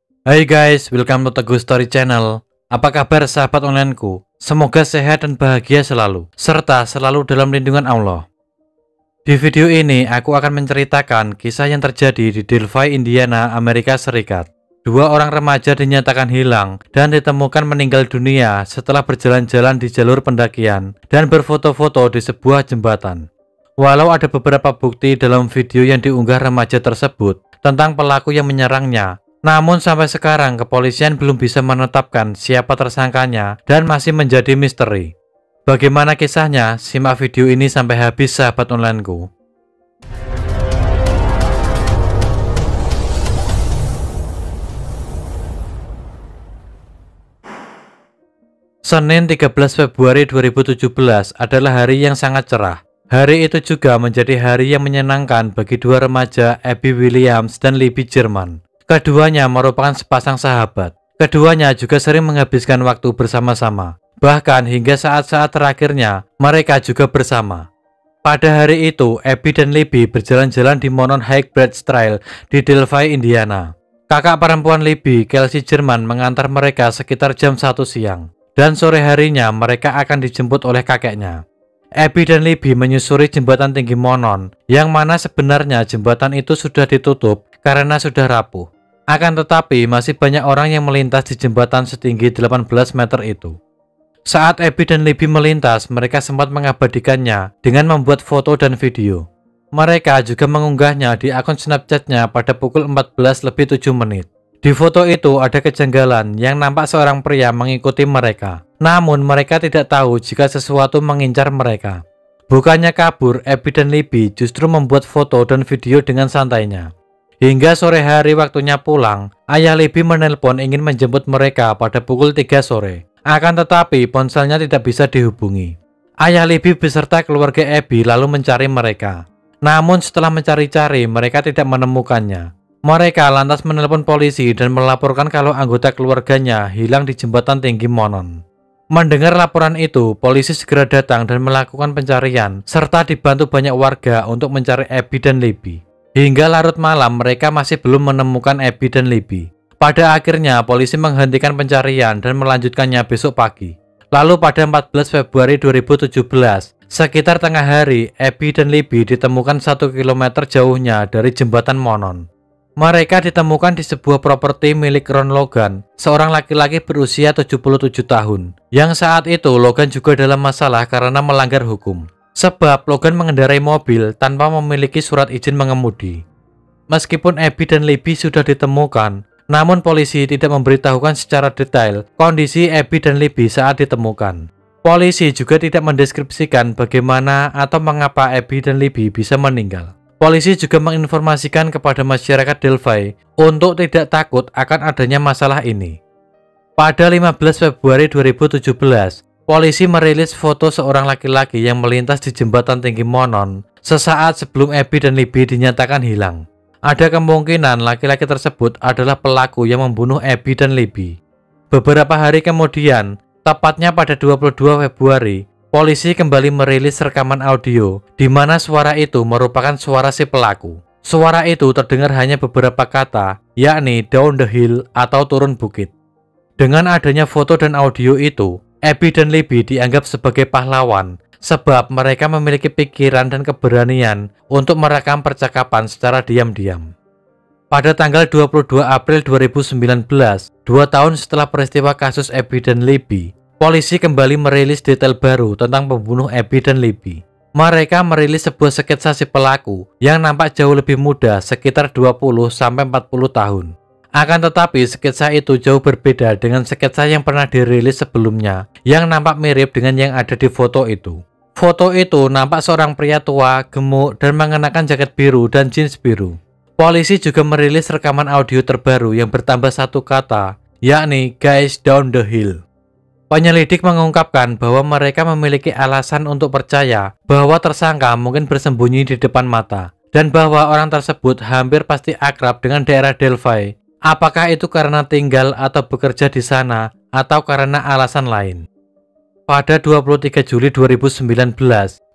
Hai guys, welcome to Teguh Story Channel. Apa kabar sahabat onlineku? Semoga sehat dan bahagia selalu, serta selalu dalam lindungan Allah. Di video ini, aku akan menceritakan kisah yang terjadi di Delphi, Indiana, Amerika Serikat. Dua orang remaja dinyatakan hilang dan ditemukan meninggal dunia setelah berjalan-jalan di jalur pendakian dan berfoto-foto di sebuah jembatan. Walau ada beberapa bukti dalam video yang diunggah remaja tersebut tentang pelaku yang menyerangnya, namun sampai sekarang kepolisian belum bisa menetapkan siapa tersangkanya dan masih menjadi misteri. Bagaimana kisahnya? Simak video ini sampai habis sahabat onlineku. Senin 13 Februari 2017 adalah hari yang sangat cerah. Hari itu juga menjadi hari yang menyenangkan bagi dua remaja, Abby Williams dan Libby German. Keduanya merupakan sepasang sahabat. Keduanya juga sering menghabiskan waktu bersama-sama. Bahkan hingga saat-saat terakhirnya, mereka juga bersama. Pada hari itu, Abby dan Libby berjalan-jalan di Monon Hike Bridge Trail di Delphi, Indiana. Kakak perempuan Libby, Kelsey German, mengantar mereka sekitar jam 1 siang. Dan sore harinya mereka akan dijemput oleh kakeknya. Abby dan Libby menyusuri jembatan tinggi Monon, yang mana sebenarnya jembatan itu sudah ditutup karena sudah rapuh. Akan tetapi masih banyak orang yang melintas di jembatan setinggi 18 meter itu. Saat Abby dan Libby melintas, mereka sempat mengabadikannya dengan membuat foto dan video. Mereka juga mengunggahnya di akun Snapchat-nya pada pukul 14:07. Di foto itu ada kejanggalan yang nampak seorang pria mengikuti mereka. Namun mereka tidak tahu jika sesuatu mengincar mereka. Bukannya kabur, Abby dan Libby justru membuat foto dan video dengan santainya. Hingga sore hari waktunya pulang, ayah Libby menelpon ingin menjemput mereka pada pukul 3 sore. Akan tetapi ponselnya tidak bisa dihubungi. Ayah Libby beserta keluarga Abby lalu mencari mereka. Namun setelah mencari-cari, mereka tidak menemukannya. Mereka lantas menelpon polisi dan melaporkan kalau anggota keluarganya hilang di jembatan tinggi Monon. Mendengar laporan itu, polisi segera datang dan melakukan pencarian, serta dibantu banyak warga untuk mencari Abby dan Libby. Hingga larut malam, mereka masih belum menemukan Abby dan Libby. Pada akhirnya, polisi menghentikan pencarian dan melanjutkannya besok pagi. Lalu pada 14 Februari 2017, sekitar tengah hari, Abby dan Libby ditemukan 1 km jauhnya dari jembatan Monon. Mereka ditemukan di sebuah properti milik Ron Logan, seorang laki-laki berusia 77 tahun. Yang saat itu Logan juga dalam masalah karena melanggar hukum. Sebab Logan mengendarai mobil tanpa memiliki surat izin mengemudi. Meskipun Abby dan Libby sudah ditemukan, namun polisi tidak memberitahukan secara detail kondisi Abby dan Libby saat ditemukan. Polisi juga tidak mendeskripsikan bagaimana atau mengapa Abby dan Libby bisa meninggal. Polisi juga menginformasikan kepada masyarakat Delphi untuk tidak takut akan adanya masalah ini. Pada 15 Februari 2017, polisi merilis foto seorang laki-laki yang melintas di jembatan tinggi Monon sesaat sebelum Abby dan Libby dinyatakan hilang. Ada kemungkinan laki-laki tersebut adalah pelaku yang membunuh Abby dan Libby. Beberapa hari kemudian, tepatnya pada 22 Februari, polisi kembali merilis rekaman audio di mana suara itu merupakan suara si pelaku. Suara itu terdengar hanya beberapa kata, yakni down the hill atau turun bukit. Dengan adanya foto dan audio itu, Abby dan Libby dianggap sebagai pahlawan sebab mereka memiliki pikiran dan keberanian untuk merekam percakapan secara diam-diam. Pada tanggal 22 April 2019, 2 tahun setelah peristiwa kasus Abby dan Libby, polisi kembali merilis detail baru tentang pembunuh Abby dan Libby. Mereka merilis sebuah sketsa si pelaku yang nampak jauh lebih muda, sekitar 20-40 tahun. Akan tetapi sketsa itu jauh berbeda dengan sketsa yang pernah dirilis sebelumnya, yang nampak mirip dengan yang ada di foto itu. Foto itu nampak seorang pria tua, gemuk, dan mengenakan jaket biru dan jeans biru. Polisi juga merilis rekaman audio terbaru yang bertambah satu kata, yakni guys down the hill. Penyelidik mengungkapkan bahwa mereka memiliki alasan untuk percaya bahwa tersangka mungkin bersembunyi di depan mata dan bahwa orang tersebut hampir pasti akrab dengan daerah Delphi. Apakah itu karena tinggal atau bekerja di sana atau karena alasan lain? Pada 23 Juli 2019,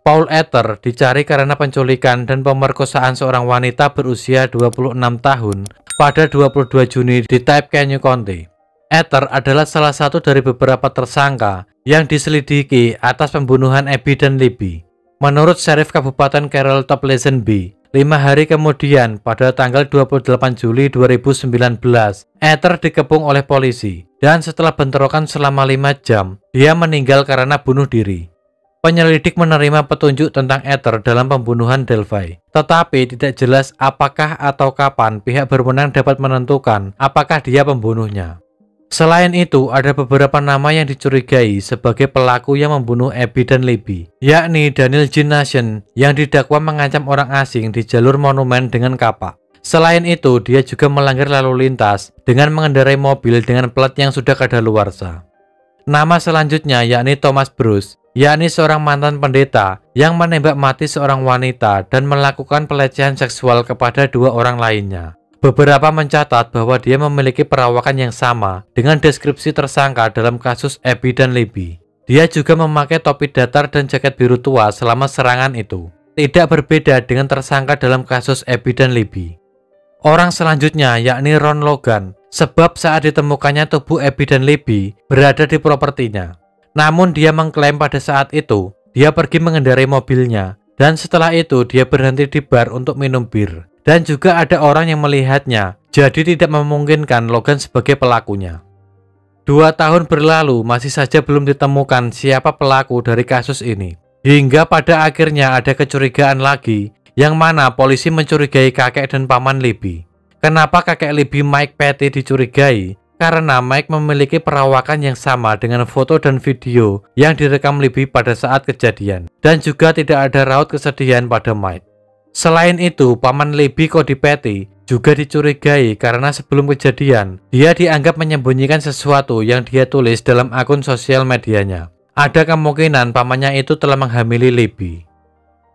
Paul Ether dicari karena penculikan dan pemerkosaan seorang wanita berusia 26 tahun pada 22 Juni di Type Canyon County. Ether adalah salah satu dari beberapa tersangka yang diselidiki atas pembunuhan Abby dan Libby. Menurut Sheriff Kabupaten Carroll Top Pleasant B, 5 hari kemudian pada tanggal 28 Juli 2019, Ether dikepung oleh polisi dan setelah bentrokan selama 5 jam, dia meninggal karena bunuh diri. Penyelidik menerima petunjuk tentang Ether dalam pembunuhan Delphi, tetapi tidak jelas apakah atau kapan pihak berwenang dapat menentukan apakah dia pembunuhnya. Selain itu, ada beberapa nama yang dicurigai sebagai pelaku yang membunuh Abby dan Libby, yakni Daniel Jean Nation yang didakwa mengancam orang asing di jalur monumen dengan kapak. Selain itu, dia juga melanggar lalu lintas dengan mengendarai mobil dengan plat yang sudah kadaluarsa. Nama selanjutnya yakni Thomas Bruce, yakni seorang mantan pendeta yang menembak mati seorang wanita dan melakukan pelecehan seksual kepada 2 orang lainnya. Beberapa mencatat bahwa dia memiliki perawakan yang sama dengan deskripsi tersangka dalam kasus Abby dan Libby. Dia juga memakai topi datar dan jaket biru tua selama serangan itu. Tidak berbeda dengan tersangka dalam kasus Abby dan Libby. Orang selanjutnya yakni Ron Logan, sebab saat ditemukannya tubuh Abby dan Libby berada di propertinya. Namun dia mengklaim pada saat itu, dia pergi mengendarai mobilnya, dan setelah itu dia berhenti di bar untuk minum bir. Dan juga ada orang yang melihatnya, jadi tidak memungkinkan Logan sebagai pelakunya. 2 tahun berlalu masih saja belum ditemukan siapa pelaku dari kasus ini. Hingga pada akhirnya ada kecurigaan lagi, yang mana polisi mencurigai kakek dan paman Libby. Kenapa kakek Libby Mike Petty dicurigai? Karena Mike memiliki perawakan yang sama dengan foto dan video yang direkam Libby pada saat kejadian. Dan juga tidak ada raut kesedihan pada Mike. Selain itu, paman Libby Cody Petty juga dicurigai karena sebelum kejadian, dia dianggap menyembunyikan sesuatu yang dia tulis dalam akun sosial medianya. Ada kemungkinan pamannya itu telah menghamili Libby.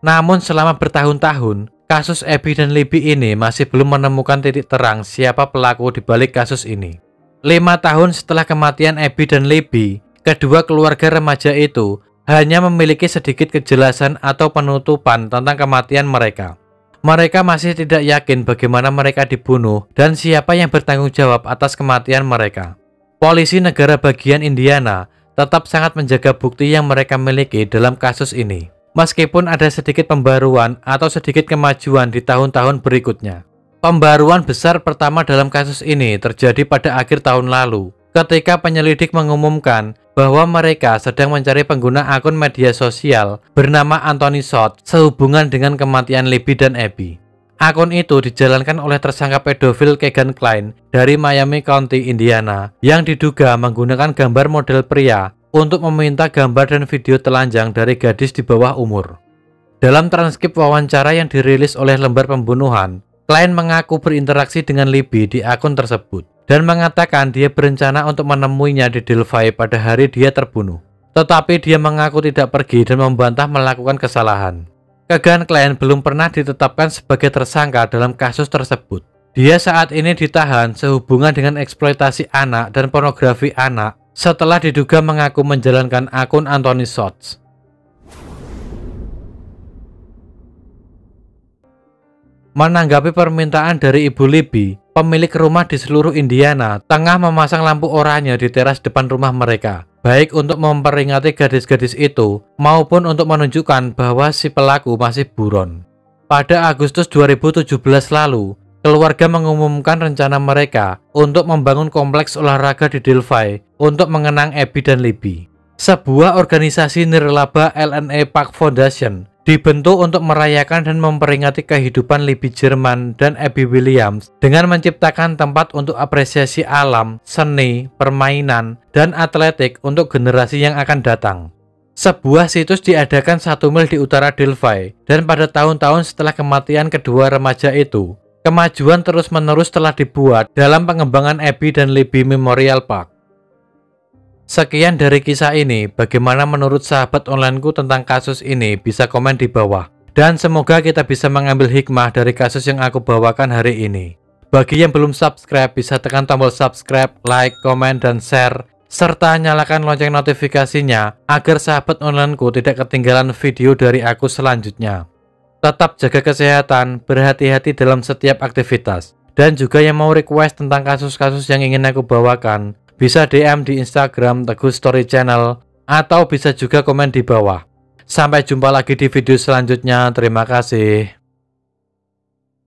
Namun selama bertahun-tahun, kasus Abby dan Libby ini masih belum menemukan titik terang siapa pelaku di balik kasus ini. 5 tahun setelah kematian Abby dan Libby, kedua keluarga remaja itu hanya memiliki sedikit kejelasan atau penutupan tentang kematian mereka. Mereka masih tidak yakin bagaimana mereka dibunuh dan siapa yang bertanggung jawab atas kematian mereka. Polisi negara bagian Indiana tetap sangat menjaga bukti yang mereka miliki dalam kasus ini, meskipun ada sedikit pembaruan atau sedikit kemajuan di tahun-tahun berikutnya. Pembaruan besar pertama dalam kasus ini terjadi pada akhir tahun lalu, ketika penyelidik mengumumkan bahwa mereka sedang mencari pengguna akun media sosial bernama Anthony Short sehubungan dengan kematian Libby dan Abby. Akun itu dijalankan oleh tersangka pedofil Kegan Kline dari Miami County, Indiana, yang diduga menggunakan gambar model pria untuk meminta gambar dan video telanjang dari gadis di bawah umur. Dalam transkrip wawancara yang dirilis oleh lembar pembunuhan, Kline mengaku berinteraksi dengan Libby di akun tersebut dan mengatakan dia berencana untuk menemuinya di Delphi pada hari dia terbunuh. Tetapi dia mengaku tidak pergi dan membantah melakukan kesalahan. Kegan Kline belum pernah ditetapkan sebagai tersangka dalam kasus tersebut. Dia saat ini ditahan sehubungan dengan eksploitasi anak dan pornografi anak setelah diduga mengaku menjalankan akun Anthony Short. Menanggapi permintaan dari Ibu Libby, pemilik rumah di seluruh Indiana tengah memasang lampu oranye di teras depan rumah mereka, baik untuk memperingati gadis-gadis itu maupun untuk menunjukkan bahwa si pelaku masih buron. Pada Agustus 2017 lalu, keluarga mengumumkan rencana mereka untuk membangun kompleks olahraga di Delphi untuk mengenang Abby dan Libby. Sebuah organisasi nirlaba LNA Park Foundation dibentuk untuk merayakan dan memperingati kehidupan Libby German dan Abby Williams dengan menciptakan tempat untuk apresiasi alam, seni, permainan, dan atletik untuk generasi yang akan datang. Sebuah situs diadakan 1 mil di utara Delphi, dan pada tahun-tahun setelah kematian kedua remaja itu, kemajuan terus-menerus telah dibuat dalam pengembangan Abby dan Libby Memorial Park. Sekian dari kisah ini, bagaimana menurut sahabat onlineku tentang kasus ini? Bisa komen di bawah. Dan semoga kita bisa mengambil hikmah dari kasus yang aku bawakan hari ini. Bagi yang belum subscribe, bisa tekan tombol subscribe, like, komen, dan share. Serta nyalakan lonceng notifikasinya, agar sahabat onlineku tidak ketinggalan video dari aku selanjutnya. Tetap jaga kesehatan, berhati-hati dalam setiap aktivitas. Dan juga yang mau request tentang kasus-kasus yang ingin aku bawakan, bisa DM di Instagram Teguh Story Channel, atau bisa juga komen di bawah. Sampai jumpa lagi di video selanjutnya. Terima kasih.